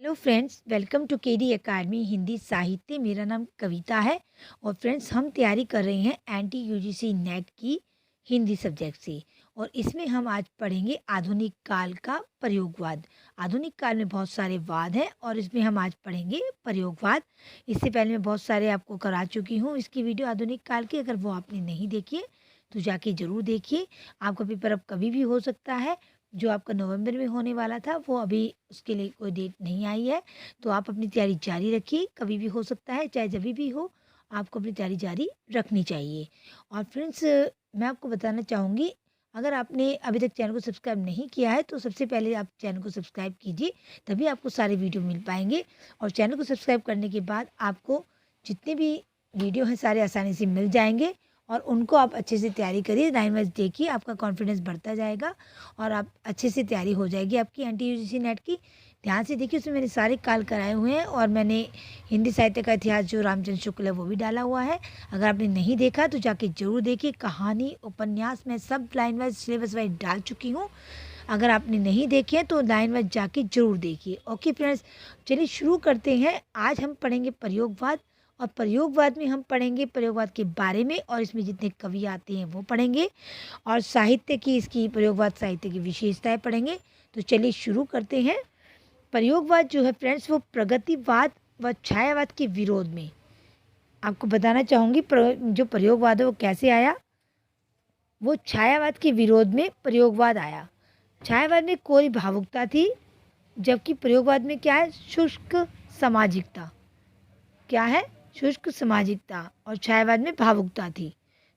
Hello friends, welcome to KD academy Hindi Sahitya. मेरा नाम कविता है और फ्रेंड्स हम तैयारी कर रहे हैं एनटी यूजीसी नेट की हिंदी सब्जेक्ट से। और इसमें हम आज पढ़ेंगे आधुनिक काल का प्रयोगवाद। आधुनिक काल में बहुत सारे वाद हैं और इसमें हम आज पढ़ेंगे प्रयोगवाद। इससे पहले मैं बहुत सारे आपको करा चुकी हूँ इसकी वीडियो आधुनिक काल की। अगर वो आपने नहीं देखी है तो जाके ज़रूर देखिए। आपका पेपर अब कभी भी हो सकता है। जो आपका नवंबर में होने वाला था वो अभी उसके लिए कोई डेट नहीं आई है, तो आप अपनी तैयारी जारी रखिए। कभी भी हो सकता है, चाहे जभी भी हो, आपको अपनी तैयारी जारी रखनी चाहिए। और फ्रेंड्स, मैं आपको बताना चाहूँगी, अगर आपने अभी तक चैनल को सब्सक्राइब नहीं किया है तो सबसे पहले आप चैनल को सब्सक्राइब कीजिए, तभी आपको सारे वीडियो मिल पाएंगे। और चैनल को सब्सक्राइब करने के बाद आपको जितने भी वीडियो हैं सारे आसानी से मिल जाएंगे और उनको आप अच्छे से तैयारी करिए। लाइन वाइज देखिए, आपका कॉन्फिडेंस बढ़ता जाएगा और आप अच्छे से तैयारी हो जाएगी आपकी एनटी यूजीसी नेट की। ध्यान से देखिए, उसमें मैंने सारे काल कराए हुए हैं और मैंने हिंदी साहित्य का इतिहास जो रामचंद्र शुक्ल है वो भी डाला हुआ है। अगर आपने नहीं देखा तो जाके जरूर देखिए। कहानी, उपन्यास मैं सब लाइन वाइज सिलेबस वाइज डाल चुकी हूँ। अगर आपने नहीं देखे तो लाइन वाइज जाके जरूर देखिए। ओके फ्रेंड्स, चलिए शुरू करते हैं। आज हम पढ़ेंगे प्रयोगवाद और प्रयोगवाद में हम पढ़ेंगे प्रयोगवाद के बारे में और इसमें जितने कवि आते हैं वो पढ़ेंगे और साहित्य की, इसकी प्रयोगवाद साहित्य की विशेषताएं पढ़ेंगे। तो चलिए शुरू करते हैं। प्रयोगवाद जो है फ्रेंड्स, वो प्रगतिवाद व छायावाद के विरोध में, आपको बताना चाहूँगी जो प्रयोगवाद है वो कैसे आया। वो छायावाद के विरोध में प्रयोगवाद आया। छायावाद में कोरी भावुकता थी, जबकि प्रयोगवाद में क्या है, शुष्क सामाजिकता। क्या है, शुष्क सामाजिकता। और छायावाद में भावुकता थी।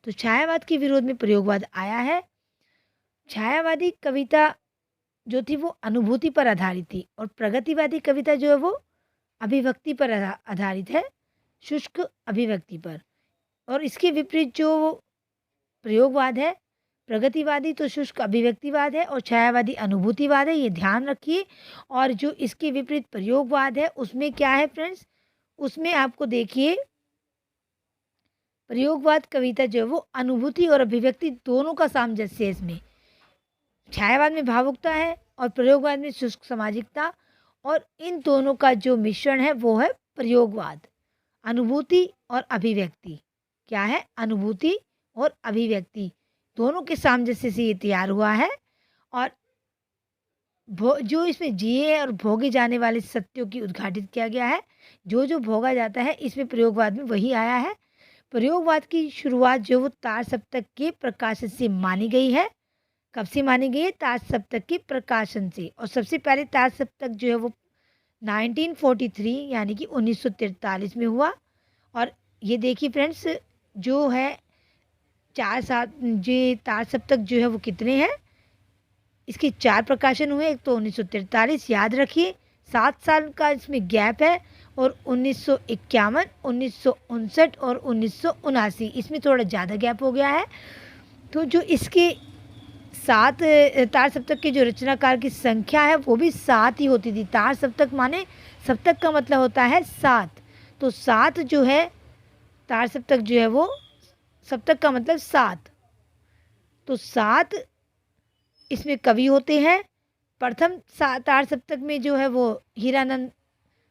तो छायावाद के विरोध में प्रयोगवाद आया है। छायावादी कविता जो थी वो अनुभूति पर आधारित थी और प्रगतिवादी कविता जो है वो अभिव्यक्ति पर आधारित है, शुष्क अभिव्यक्ति पर। और इसके विपरीत जो प्रयोगवाद है, प्रगतिवादी तो शुष्क अभिव्यक्तिवाद है और छायावादी अनुभूतिवाद है, ये ध्यान रखिए। और जो इसके विपरीत प्रयोगवाद है उसमें क्या है फ्रेंड्स, उसमें आपको देखिए, प्रयोगवाद कविता जो है वो अनुभूति और अभिव्यक्ति दोनों का सामंजस्य है। इसमें छायावाद में भावुकता है और प्रयोगवाद में शुष्क सामाजिकता, और इन दोनों का जो मिश्रण है वो है प्रयोगवाद। अनुभूति और अभिव्यक्ति, क्या है, अनुभूति और अभिव्यक्ति दोनों के सामंजस्य से ये तैयार हुआ है। और जो इसमें जिए और भोगे जाने वाले सत्यों की उद्घाटित किया गया है। जो जो भोगा जाता है इसमें प्रयोगवाद में वही आया है। प्रयोगवाद की शुरुआत जो वो तार सप्तक के प्रकाशन से मानी गई है। कब से मानी गई है, तार सप्तक के प्रकाशन से। और सबसे पहले तार सप्तक जो है वो 1943 यानी कि 1943 में हुआ। और ये देखिए फ्रेंड्स, जो है चार सात जो तार सप्तक जो है वो कितने हैं, इसके 4 प्रकाशन हुए। एक तो 1943, याद रखिए 7 साल का इसमें गैप है। और 1951, 1959 और 1979, इसमें थोड़ा ज़्यादा गैप हो गया है। तो जो इसके 7 तार सप्तक के जो रचनाकार की संख्या है वो भी 7 ही होती थी। तार सप्तक माने सप्तक का मतलब होता है 7, तो 7 जो है तार सप्तक जो है वो सप्तक का मतलब 7, तो 7 इसमें कवि होते हैं। प्रथम तार सप्तक में जो है वो हीरानंद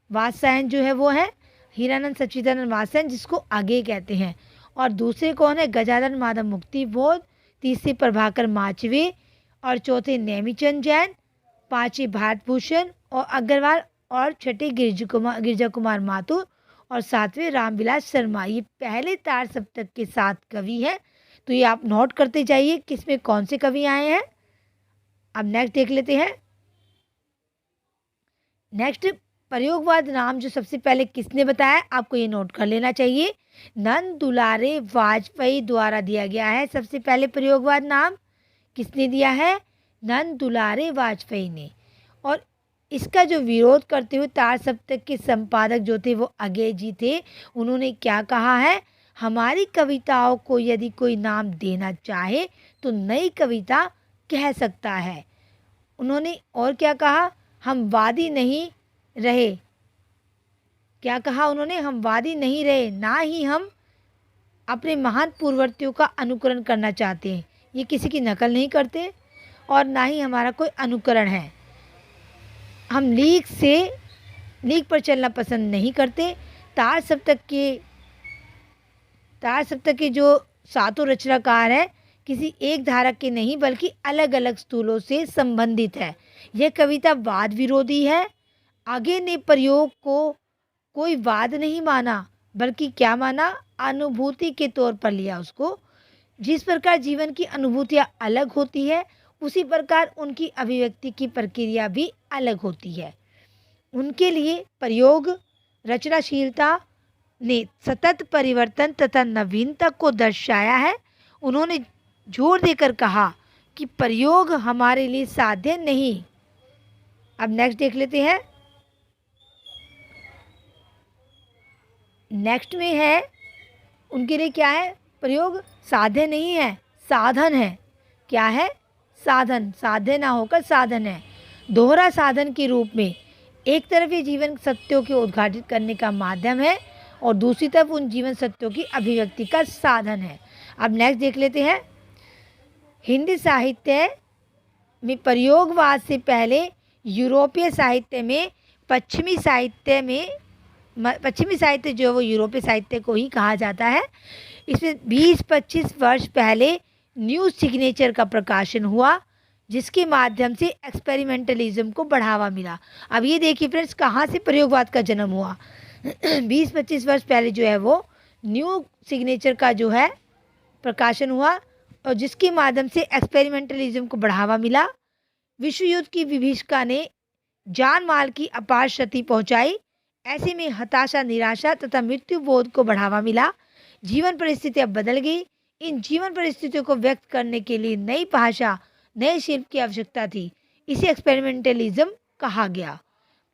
वात्स्यायन जो है वो है हीरानंद सच्चिदानंद वात्स्यायन, जिसको आगे कहते हैं। और दूसरे कौन है, गजानन माधव मुक्तिबोध। तीसरे प्रभाकर माचवे और चौथे नेमीचंद जैन। पांचवे भारत भूषण और अग्रवाल और छठे गिरजा कुमार माथुर और सातवें रामविलास शर्मा। ये पहले तार सप्तक के 7 कवि हैं। तो ये आप नोट करते जाइए किसमें कौन से कवि आए हैं। अब नेक्स्ट देख लेते हैं। नेक्स्ट, प्रयोगवाद नाम जो सबसे पहले किसने बताया, आपको ये नोट कर लेना चाहिए। नंद दुलारे वाजपेयी द्वारा दिया गया है। सबसे पहले प्रयोगवाद नाम किसने दिया है, नंद दुलारे वाजपेयी ने। और इसका जो विरोध करते हुए तार सप्तक के संपादक जो थे वो अगेय जी थे। उन्होंने क्या कहा है, हमारी कविताओं को यदि कोई नाम देना चाहे तो नई कविता कह सकता है। उन्होंने और क्या कहा, हम वादी नहीं रहे। क्या कहा उन्होंने, हम वादी नहीं रहे, ना ही हम अपने महान पूर्ववर्तियों का अनुकरण करना चाहते हैं। ये किसी की नकल नहीं करते और ना ही हमारा कोई अनुकरण है। हम लीक से लीक पर चलना पसंद नहीं करते। तार सप्तक के जो सातों रचनाकार हैं किसी एक धारा के नहीं बल्कि अलग अलग स्थूलों से संबंधित है। यह कविता वाद विरोधी है। आगे ने प्रयोग को कोई वाद नहीं माना बल्कि क्या माना, अनुभूति के तौर पर लिया उसको। जिस प्रकार जीवन की अनुभूतियाँ अलग होती है उसी प्रकार उनकी अभिव्यक्ति की प्रक्रिया भी अलग होती है। उनके लिए प्रयोग रचनाशीलता ने सतत परिवर्तन तथा नवीनता को दर्शाया है। उन्होंने जोर देकर कहा कि प्रयोग हमारे लिए साध्य नहीं। अब नेक्स्ट देख लेते हैं। नेक्स्ट में है उनके लिए क्या है, प्रयोग साध्य नहीं है, साधन है। क्या है, साधन, साध्य ना होकर साधन है। दोहरा साधन के रूप में एक तरफ ये जीवन सत्यों को उद्घाटित करने का माध्यम है और दूसरी तरफ उन जीवन सत्यों की अभिव्यक्ति का साधन है। अब नेक्स्ट देख लेते हैं। हिंदी साहित्य में प्रयोगवाद से पहले यूरोपीय साहित्य में पश्चिमी साहित्य जो है वो यूरोपीय साहित्य को ही कहा जाता है। इसमें 20-25 वर्ष पहले न्यू सिग्नेचर का प्रकाशन हुआ जिसके माध्यम से एक्सपेरिमेंटलिज्म को बढ़ावा मिला। अब ये देखिए फ्रेंड्स, कहाँ से प्रयोगवाद का जन्म हुआ। 20-25 वर्ष पहले जो है वो न्यू सिग्नेचर का जो है प्रकाशन हुआ और जिसके माध्यम से एक्सपेरिमेंटलिज्म को बढ़ावा मिला। विश्व युद्ध की विभीषिका ने जान माल की अपार क्षति पहुंचाई। ऐसे में हताशा, निराशा तथा मृत्यु बोध को बढ़ावा मिला। जीवन परिस्थितियां बदल गई। इन जीवन परिस्थितियों को व्यक्त करने के लिए नई भाषा, नए शिल्प की आवश्यकता थी। इसे एक्सपेरिमेंटलिज्म कहा गया।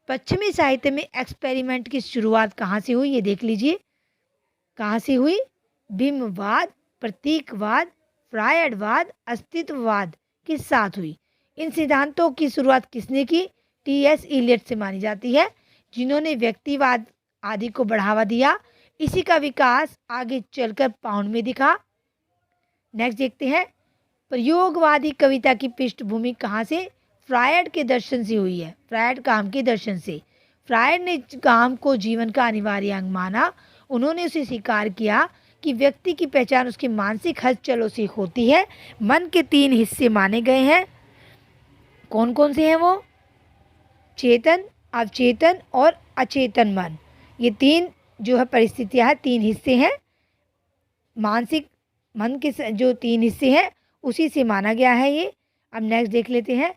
पश्चिमी साहित्य में एक्सपेरिमेंट की शुरुआत कहाँ से हुई, ये देख लीजिए। कहाँ से हुई? बिंबवाद, प्रतीकवाद, फ्रायडवाद, अस्तित्ववाद के साथ हुई। इन सिद्धांतों की शुरुआत किसने की? टी.एस. इलियट से मानी जाती है, जिन्होंने व्यक्तिवाद आदि को बढ़ावा दिया। इसी का विकास आगे चलकर पाउंड में दिखा। नेक्स्ट देखते हैं। प्रयोगवादी कविता की पृष्ठभूमि कहाँ से? फ्रायड के दर्शन से हुई है। फ्रायड काम के दर्शन से। फ्रायड ने काम को जीवन का अनिवार्य अंग माना। उन्होंने उसे स्वीकार किया कि व्यक्ति की पहचान उसकी मानसिक हलचलों से होती है। मन के 3 हिस्से माने गए हैं। कौन कौन से हैं वो? चेतन, अवचेतन और अचेतन मन। ये 3 जो है परिस्थितियाँ हैं, 3 हिस्से हैं। मानसिक मन के जो 3 हिस्से हैं उसी से माना गया है ये। अब नेक्स्ट देख लेते हैं।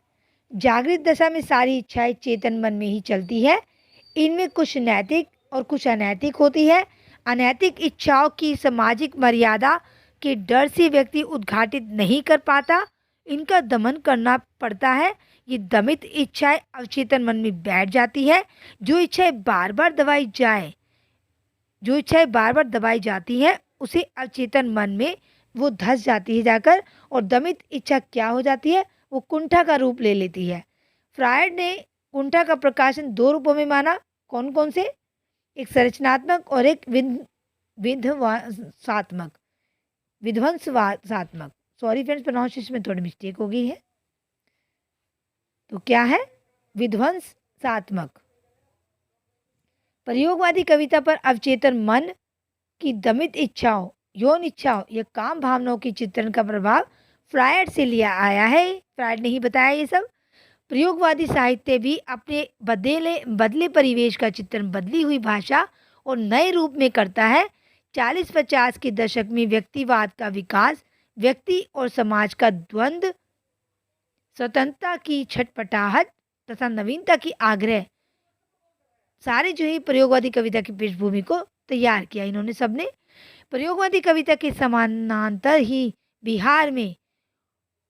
जागृत दशा में सारी इच्छाएं चेतन मन में ही चलती है। इनमें कुछ नैतिक और कुछ अनैतिक होती है। अनैतिक इच्छाओं की सामाजिक मर्यादा के डर से व्यक्ति उद्घाटित नहीं कर पाता, इनका दमन करना पड़ता है। ये दमित इच्छाएं अवचेतन मन में बैठ जाती है। जो इच्छाएं बार बार दबाई जाती है उसे अवचेतन मन में वो धस जाती है जाकर, और दमित इच्छा क्या हो जाती है? वो कुंठा का रूप ले लेती है। फ्रायड ने कुंठा का प्रकाशन 2 रूपों में माना। कौन कौन से? एक संरचनात्मक और एक विध्वंसात्मक। सॉरी फ्रेंड्स, प्रोनाउंसिएशन में थोड़ी मिस्टेक हो गई है। तो क्या है? विध्वंसात्मक। प्रयोगवादी कविता पर अवचेतन मन की दमित इच्छाओं, यौन इच्छाओं या काम भावनाओं की चित्रण का प्रभाव फ्रायड से लिया आया है। फ्रायड ने ही बताया ये सब। प्रयोगवादी साहित्य भी अपने बदले परिवेश का चित्रण बदली हुई भाषा और नए रूप में करता है। 40-50 के दशक में व्यक्तिवाद का विकास, व्यक्ति और समाज का द्वंद्व, स्वतंत्रता की छटपटाहट तथा नवीनता की आग्रह, सारे जो है प्रयोगवादी कविता की पृष्ठभूमि को तैयार किया इन्होंने सबने। प्रयोगवादी कविता के समानांतर ही बिहार में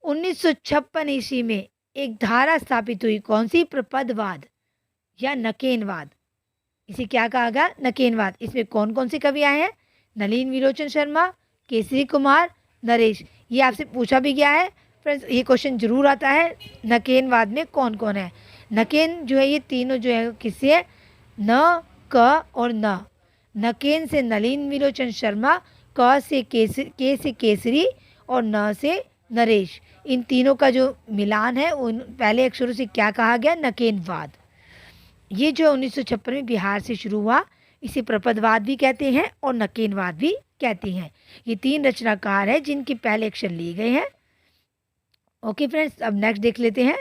1956 ईस्वी में एक धारा स्थापित हुई। कौन सी? प्रपदवाद या नकेनवाद। इसे क्या कहा गया? नकेनवाद। इसमें कौन कौन से कवि आए हैं? नलिन विलोचन शर्मा, केसरी कुमार, नरेश। ये आपसे पूछा भी गया है फ्रेंड्स, ये क्वेश्चन जरूर आता है। नकेनवाद में कौन कौन है? नकेन जो है ये तीनों जो है किससे है? न, क और न। नकेन से नलिन विलोचन शर्मा, क से केसरी और न से नरेश। इन तीनों का जो मिलान है उन पहले अक्षरों से क्या कहा गया? नकेनवाद। ये जो 1956 में बिहार से शुरू हुआ, इसे प्रपदवाद भी कहते हैं और नकेनवाद भी कहते हैं। ये 3 रचनाकार हैं जिनके पहले अक्षर लिए गए हैं। ओके फ्रेंड्स, अब नेक्स्ट देख लेते हैं।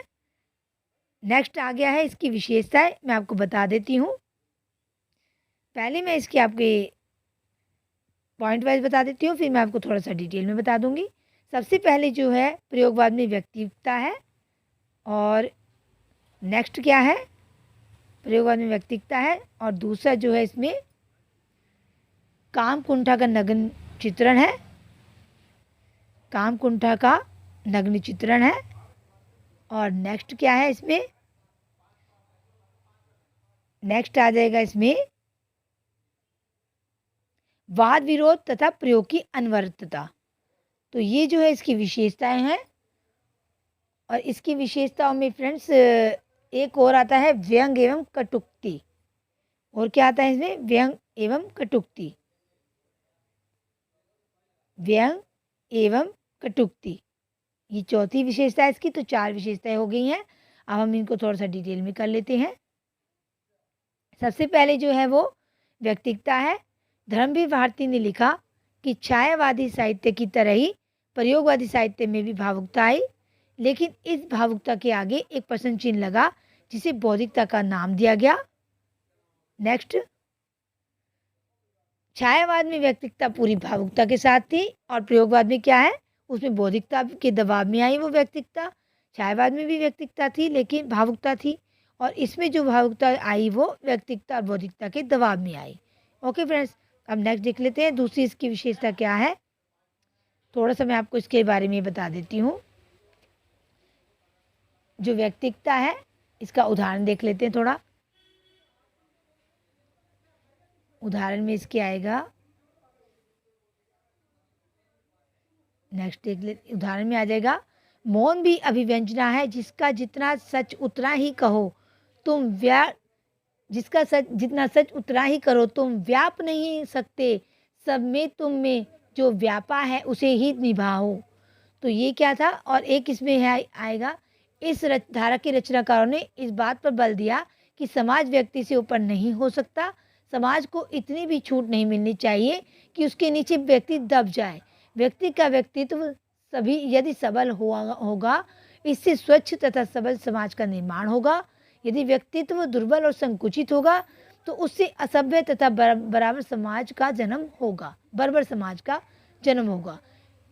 नेक्स्ट आ गया है इसकी विशेषताएं, मैं आपको बता देती हूँ। पहले मैं इसकी आपके पॉइंट वाइज बता देती हूँ, फिर मैं आपको थोड़ा सा डिटेल में बता दूंगी। सबसे पहले जो है प्रयोगवाद में व्यक्तिकता है, और नेक्स्ट क्या है, प्रयोगवाद में व्यक्तिकता है, और दूसरा जो है इसमें काम कुंठा का नग्न चित्रण है, काम कुंठा का नग्न चित्रण है। और नेक्स्ट क्या है इसमें, नेक्स्ट आ जाएगा इसमें वाद विरोध तथा प्रयोग की अनवरतता। तो ये जो है इसकी विशेषताएं हैं। और इसकी विशेषताओं में फ्रेंड्स एक और आता है व्यंग एवं कटुक्ति। और क्या आता है इसमें, व्यंग एवं कटुक्ति, व्यंग एवं कटुक्ति, ये चौथी विशेषता है इसकी। तो 4 विशेषताएं हो गई हैं। अब हम इनको थोड़ा सा डिटेल में कर लेते हैं। सबसे पहले जो है वो व्यक्तिकता है। धर्मवीर भारती ने लिखा कि छायावादी साहित्य की तरह ही प्रयोगवादी साहित्य में भी भावुकता आई, लेकिन इस भावुकता के आगे एक प्रश्न चिन्ह लगा जिसे बौद्धिकता का नाम दिया गया। नेक्स्ट, छायावाद में व्यक्तिकता पूरी भावुकता के साथ थी, और प्रयोगवाद में क्या है, उसमें बौद्धिकता के दबाव में आई वो व्यक्तिकता। छायावाद में भी व्यक्तिकता थी लेकिन भावुकता थी, और इसमें जो भावुकता आई वो व्यक्तिकता और बौद्धिकता के दबाव में आई। ओके फ्रेंड्स, अब नेक्स्ट देख लेते हैं दूसरी इसकी विशेषता क्या है। थोड़ा सा मैं आपको इसके बारे में बता देती हूँ। जो व्यक्तिकता है इसका उदाहरण देख लेते हैं थोड़ा। उदाहरण में इसके आएगा, नेक्स्ट देख ले, उदाहरण में आ जाएगा, मौन भी अभिव्यंजना है जिसका जितना सच उतना ही कहो तुम जिसका सच जितना सच उतना ही करो तुम व्याप नहीं सकते, सब में तुम में जो व्यापा है उसे ही निभाओ। तो ये क्या था, और एक इसमें है आएगा, इस धारा के रचनाकारों ने इस बात पर बल दिया कि समाज व्यक्ति से ऊपर नहीं हो सकता, समाज को इतनी भी छूट नहीं मिलनी चाहिए कि उसके नीचे व्यक्ति दब जाए। व्यक्ति का व्यक्तित्व सभी यदि सबल होगा, इससे स्वच्छ तथा सबल समाज का निर्माण होगा। यदि व्यक्तित्व दुर्बल और संकुचित होगा तो उससे असभ्य तथा बराबर समाज का जन्म होगा, बर्बर समाज का जन्म होगा।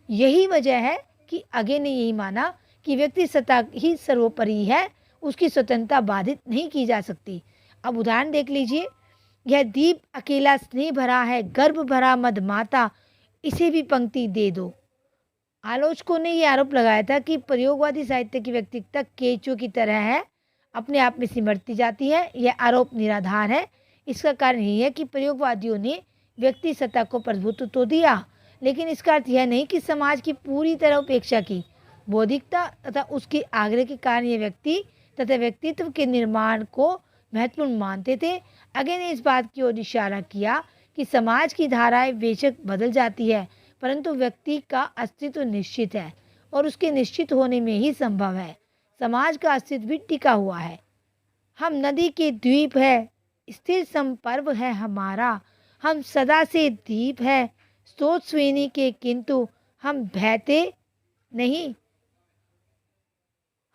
यही वजह है कि आगे ने यही माना कि व्यक्ति सत्ता ही सर्वोपरि है, उसकी स्वतंत्रता बाधित नहीं की जा सकती। अब उदाहरण देख लीजिए, यह दीप अकेला स्नेह भरा है, गर्भ भरा मदमाता, इसे भी पंक्ति दे दो। आलोचकों ने यह आरोप लगाया था कि प्रयोगवादी साहित्य की व्यक्तिकता केंचुए की तरह है, अपने आप में सिमटती जाती है। यह आरोप निराधार है। इसका कारण यही है कि प्रयोगवादियों ने व्यक्ति सत्ता को प्रभुत्व तो दिया, लेकिन इसका अर्थ यह नहीं कि समाज की पूरी तरह उपेक्षा की। बौद्धिकता तथा उसके आग्रह के कारण ये व्यक्ति तथा व्यक्तित्व के निर्माण को महत्वपूर्ण मानते थे। आगे ने इस बात की ओर इशारा किया कि समाज की धाराएं बेशक बदल जाती है, परंतु व्यक्ति का अस्तित्व निश्चित है और उसके निश्चित होने में ही संभव है। समाज का अस्तित्व भी टिका हुआ है। हम नदी के द्वीप है, स्थिर संपर्व है हमारा, हम सदा से दीप है सोच स्वेनी के, किंतु हम बहते नहीं।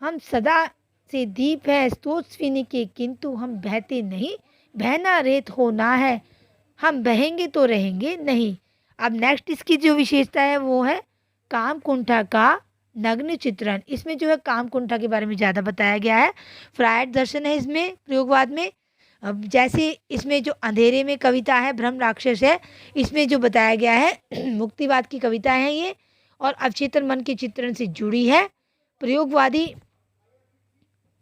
हम सदा से दीप है सोच स्वेनी के, किंतु हम बहते नहीं। बहना रेत होना है, हम बहेंगे तो रहेंगे नहीं। अब नेक्स्ट इसकी जो विशेषता है वो है काम कुंठा का नग्न चित्रण। इसमें जो है काम कुंठा के बारे में ज़्यादा बताया गया है। फ्रायड दर्शन है इसमें प्रयोगवाद में। अब जैसे इसमें जो अंधेरे में कविता है भ्रम राक्षस है, इसमें जो बताया गया है मुक्तिवाद की कविता है ये, और अवचेतन मन के चित्रण से जुड़ी है। प्रयोगवादी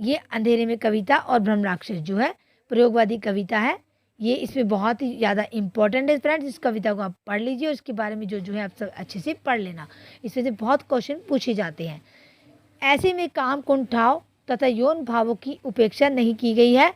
ये अंधेरे में कविता और भ्रम राक्षस जो है प्रयोगवादी कविता है, ये इसमें बहुत ही ज़्यादा इंपॉर्टेंट है फ्रेंड्स। इस कविता को आप पढ़ लीजिए और इसके बारे में जो है आप सब अच्छे से पढ़ लेना, इसमें से बहुत क्वेश्चन पूछे जाते हैं। ऐसे में काम कुंठाओं तथा यौन भावों की उपेक्षा नहीं की गई है।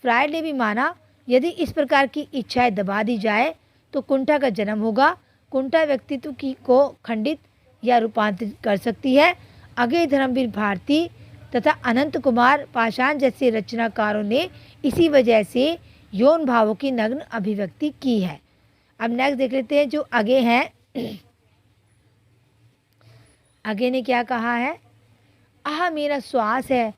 फ्रायड ने भी माना यदि इस प्रकार की इच्छाएं दबा दी जाए तो कुंठा का जन्म होगा। कुंठा व्यक्तित्व की को खंडित या रूपांतरित कर सकती है। आगे धर्मवीर भारती तथा अनंत कुमार पाषाण जैसे रचनाकारों ने इसी वजह से यौन भावों की नग्न अभिव्यक्ति की है। अब नेक्स्ट देख लेते हैं जो आगे हैं। आगे ने क्या कहा है, आह मेरा श्वास है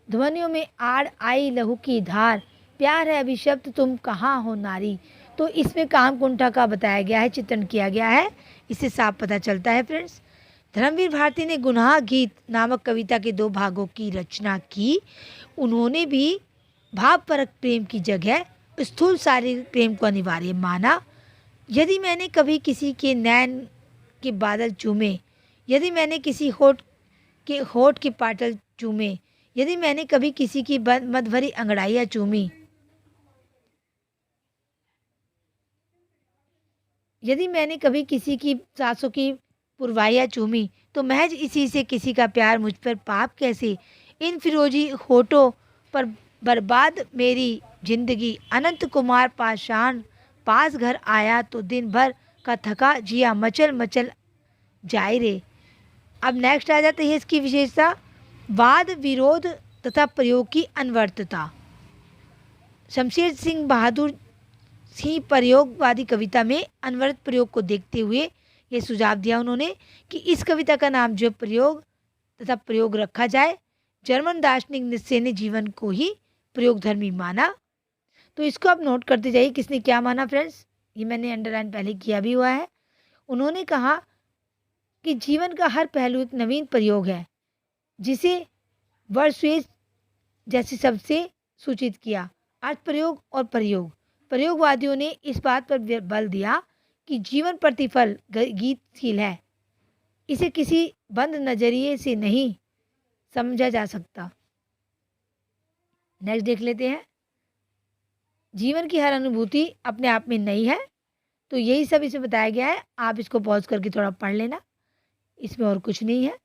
ध्वनियों में आड़ आई लहू की धार, प्यार है अभिशप्त तुम कहाँ हो नारी। तो इसमें काम कुंठा का बताया गया है, चित्रण किया गया है, इससे साफ पता चलता है फ्रेंड्स। धर्मवीर भारती ने गुनाह गीत नामक कविता के 2 भागों की रचना की। उन्होंने भी भावपरक प्रेम की जगह स्थूल शारीरिक प्रेम को अनिवार्य माना। यदि मैंने कभी किसी के नैन के बादल चूमे, यदि मैंने किसी होठ के पाटल चूमे, यदि मैंने कभी किसी की मदभरी अंगड़ाइयाँ चूमी, यदि मैंने कभी किसी की सांसों की पुरवाइयाँ चूमी, तो महज इसी से किसी का प्यार मुझ पर पाप कैसे। इन फिरोजी होठों पर बर्बाद मेरी जिंदगी, अनंत कुमार पाषाण पास घर आया तो दिन भर का थका जिया मचल मचल जाए रे। अब नेक्स्ट आ जाती है इसकी विशेषता, वाद विरोध तथा प्रयोग की अनवरतता। शमशेर सिंह बहादुर सिंह प्रयोगवादी कविता में अनवरत प्रयोग को देखते हुए ये सुझाव दिया उन्होंने कि इस कविता का नाम जो प्रयोग तथा प्रयोग रखा जाए। जर्मन दार्शनिक नित्शे ने जीवन को ही प्रयोगधर्मी माना। तो इसको आप नोट करते जाइए किसने क्या माना फ्रेंड्स, ये मैंने अंडरलाइन पहले किया भी हुआ है। उन्होंने कहा कि जीवन का हर पहलू एक नवीन प्रयोग है, जिसे वर्डस्वर्थ जैसे शब्द से सूचित किया। अर्थ प्रयोग और प्रयोग। प्रयोगवादियों ने इस बात पर बल दिया कि जीवन प्रतिफल गीतशील है, इसे किसी बंद नजरिए से नहीं समझा जा सकता। नेक्स्ट देख लेते हैं, जीवन की हर अनुभूति अपने आप में नई है। तो यही सब इसमें बताया गया है, आप इसको पॉज करके थोड़ा पढ़ लेना, इसमें और कुछ नहीं है।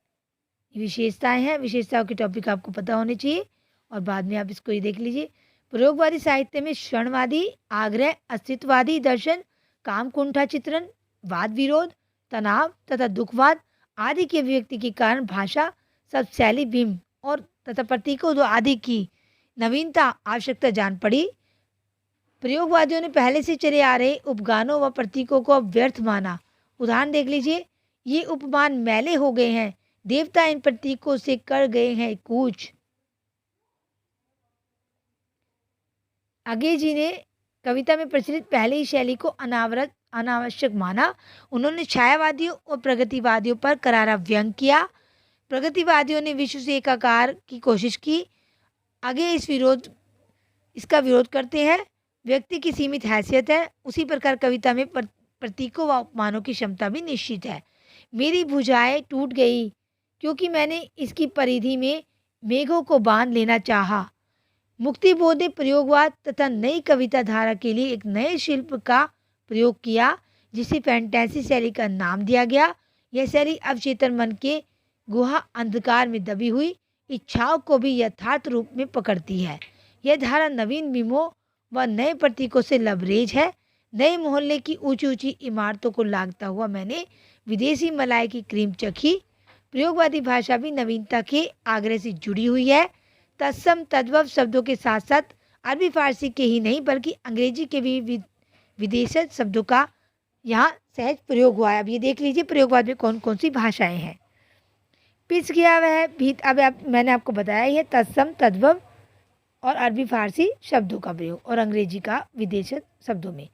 विशेषताएं हैं, विशेषताओं के टॉपिक आपको पता होने चाहिए और बाद में आप इसको ये देख लीजिए। प्रयोगवादी साहित्य में क्षणवादी आग्रह, अस्तित्ववादी दर्शन, काम कुंठा चित्रण, वाद विरोध, तनाव तथा दुखवाद आदि की अभिव्यक्ति के कारण भाषा, सब शैली, बिंब और तथा प्रतीकों आदि की नवीनता आवश्यकता जान पड़ी। प्रयोगवादियों ने पहले से चले आ रहे उपगानों व प्रतीकों को व्यर्थ माना। उदाहरण देख लीजिए, ये उपमान मैले हो गए हैं, देवता इन प्रतीकों से कर गए हैं कूच। आगे जी ने कविता में प्रचलित पहले ही शैली को अनावश्यक माना। उन्होंने छायावादियों और प्रगतिवादियों पर करारा व्यंग किया। प्रगतिवादियों ने विश्व से एकाकार की कोशिश की। आगे इसका विरोध करते हैं। व्यक्ति की सीमित हैसियत है, उसी प्रकार कविता में प्रतीकों व उपमानों की क्षमता भी निश्चित है। मेरी भुजाएं टूट गई क्योंकि मैंने इसकी परिधि में मेघों को बांध लेना चाहा। मुक्तिबोधे प्रयोगवाद तथा नई कविता धारा के लिए एक नए शिल्प का प्रयोग किया, जिसे फैंटेसी शैली का नाम दिया गया। यह शैली अवचेतन मन के गुहा अंधकार में दबी हुई इच्छाओं को भी यथार्थ रूप में पकड़ती है। यह धारा नवीन बिंबों व नए प्रतीकों से लबरेज है। नए मोहल्ले की ऊंची ऊंची इमारतों को लागता हुआ मैंने विदेशी मलाई की क्रीम चखी। प्रयोगवादी भाषा भी नवीनता के आग्रह से जुड़ी हुई है। तत्सम तद्भव शब्दों के साथ साथ अरबी फारसी के ही नहीं बल्कि अंग्रेजी के भी विदेशज शब्दों का यहाँ सहज प्रयोग हुआ है। अब ये देख लीजिए प्रयोगवाद में कौन कौन सी भाषाएं हैं। पिछ गया वह भी, अब मैंने आपको बताया ही है, तत्सम तद्भव और अरबी फारसी शब्दों का प्रयोग और अंग्रेजी का विदेशज शब्दों में।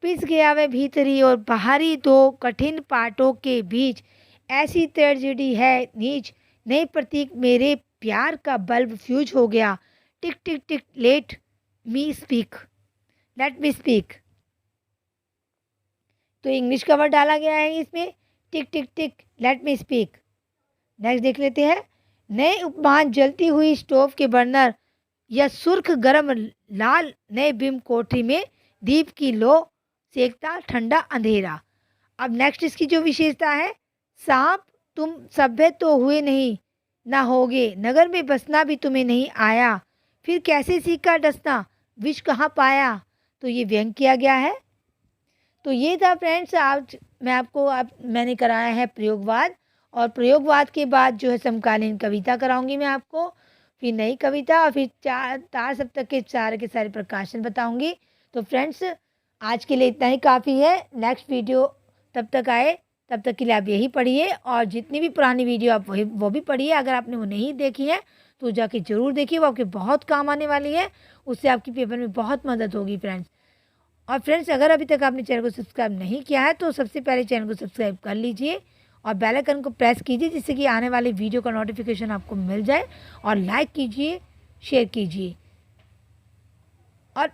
पिछ गया वह भीतरी और बाहरी दो कठिन पाटों के बीच, ऐसी ट्रेजेडी है नीच, नए प्रतीक मेरे प्यार का बल्ब फ्यूज हो गया। Tick tick tick let me speak, let me speak. तो इंग्लिश का वर्ड डाला गया है इसमें, tick tick tick let me speak. Next देख लेते हैं, नए उपमान जलती हुई स्टोव के बर्नर या सुर्ख गरम लाल नए बिम कोठरी में दीप की लो सेकता ठंडा अंधेरा। अब नेक्स्ट इसकी जो विशेषता है, सांप तुम सभ्य तो हुए नहीं ना होगे, नगर में बसना भी तुम्हें नहीं आया, फिर कैसे सीखा डसना, विष कहाँ पाया। तो ये व्यंग किया गया है। तो ये था फ्रेंड्स, आज मैंने कराया है प्रयोगवाद, और प्रयोगवाद के बाद जो है समकालीन कविता कराऊंगी मैं आपको। फिर नई कविता और फिर 4 सप्तक के सारे प्रकाशन बताऊँगी। तो फ्रेंड्स आज के लिए इतना ही काफ़ी है। नेक्स्ट वीडियो तब तक आए, तब तक के लिए आप यही पढ़िए और जितनी भी पुरानी वीडियो आप वो भी पढ़िए। अगर आपने वो नहीं देखी है तो जाके ज़रूर देखिए, वो आपके बहुत काम आने वाली है। उससे आपकी पेपर में बहुत मदद होगी फ्रेंड्स। और फ्रेंड्स अगर अभी तक आपने चैनल को सब्सक्राइब नहीं किया है तो सबसे पहले चैनल को सब्सक्राइब कर लीजिए और बेल आइकन को प्रेस कीजिए, जिससे कि आने वाली वीडियो का नोटिफिकेशन आपको मिल जाए। और लाइक कीजिए, शेयर कीजिए और